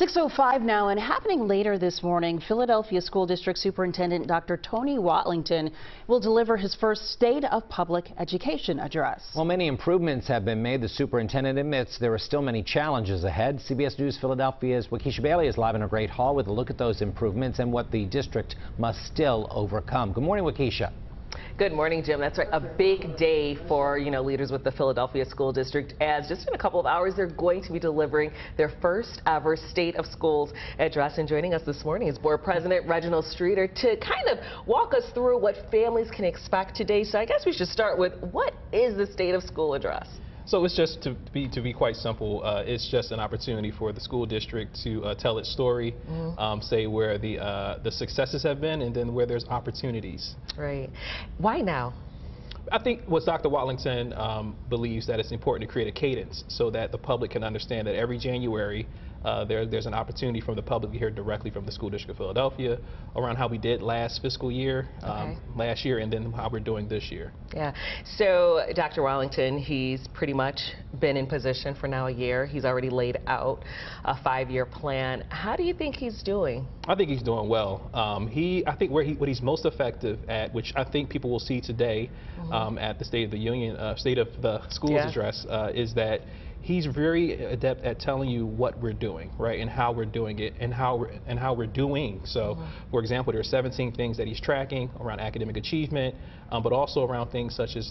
6:05 now, and happening later this morning, Philadelphia School District Superintendent Dr. Tony Watlington will deliver his first State of Public Education address. While many improvements have been made, the superintendent admits there are still many challenges ahead. CBS News Philadelphia's Waukesha Bailey is live in a great hall with a look at those improvements and what the district must still overcome. Good morning, Waukesha. Good morning, Jim. That's right. A big day for, leaders with the Philadelphia School District, as just in a couple of hours, they're going to be delivering their first ever State of Schools address. And joining us this morning is Board President Reginald Streater to kind of walk us through what families can expect today. So I guess we should start with, what is the State of School address? So it's just to be quite simple. It's just an opportunity for the school district to tell its story, say where the successes have been, and then where there's opportunities. Right. Why now? I think what Dr. Watlington believes that it's important to create a cadence so that the public can understand that every January there's an opportunity from the public to hear directly from the School District of Philadelphia around how we did last fiscal year, last year, and then how we're doing this year. Yeah. So Dr. Watlington, he's pretty much been in position for now a year. He's already laid out a 5-year plan. How do you think he's doing? I think he's doing well. I think what he's most effective at, which I think people will see today at the State of the Union, State of the Schools address, is that he's very adept at telling you what we're doing, right, and how we're doing it, and how we're doing. So, for example, there are 17 things that he's tracking around academic achievement, but also around things such as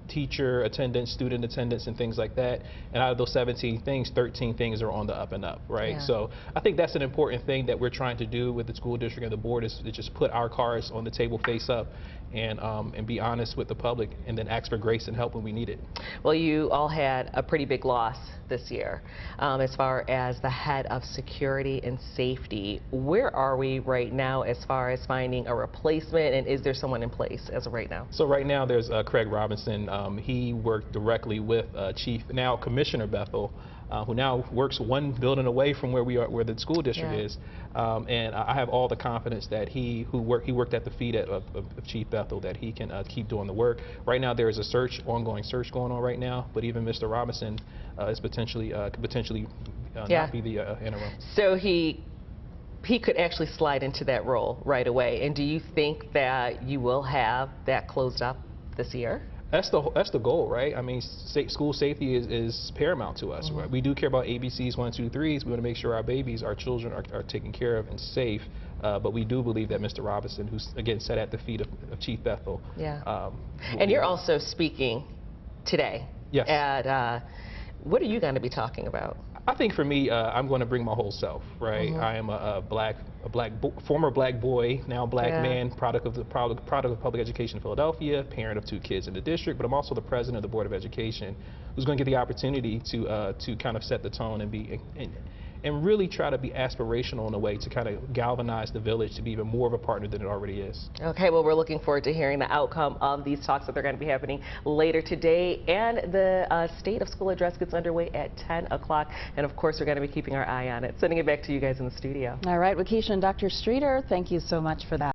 teacher attendance, student attendance, and things like that. And out of those 17 things, 13 things are on the up and up, right? Yeah. So I think that's an important thing that we're trying to do with the school district and the board, is to just put our cards on the table face up and be honest with the public, and then ask for grace and help when we need it. Well, you all had a pretty big loss this year as far as the head of security and safety. Where are we right now as far as finding a replacement, and is there someone in place as of right now? So right now there's Craig Robinson. He worked directly with now Commissioner Bethel, who now works one building away from where the school district is, and I have all the confidence that he worked at the feet of Chief Bethel, that he can keep doing the work. Right now there is a ongoing search going on right now, but even Mr. Robinson is could potentially not be the interim. So he could actually slide into that role right away. And do you think that you will have that closed up this year? That's the goal, right? I mean, school safety is paramount to us. Right? We do care about ABCs, 1, 2, 3s. We want to make sure our babies, our children are taken care of and safe. But we do believe that Mr. Robinson, who's again sat at the feet of Chief Bethel. Yeah. And you're also speaking today. Yes. At what are you going to be talking about? I think for me, I'm going to bring my whole self, right? I am former black boy, now black man, product of public education in Philadelphia, parent of 2 kids in the district, but I'm also the president of the Board of Education, who's going to get the opportunity to kind of set the tone and really try to be aspirational in a way to kind of galvanize the village to be even more of a partner than it already is. Okay, well, we're looking forward to hearing the outcome of these talks that they're going to be happening later today. And the State of School address gets underway at 10 o'clock. And of course, we're going to be keeping our eye on it. Sending it back to you guys in the studio. All right, Waukesha and Dr. Streater, thank you so much for that.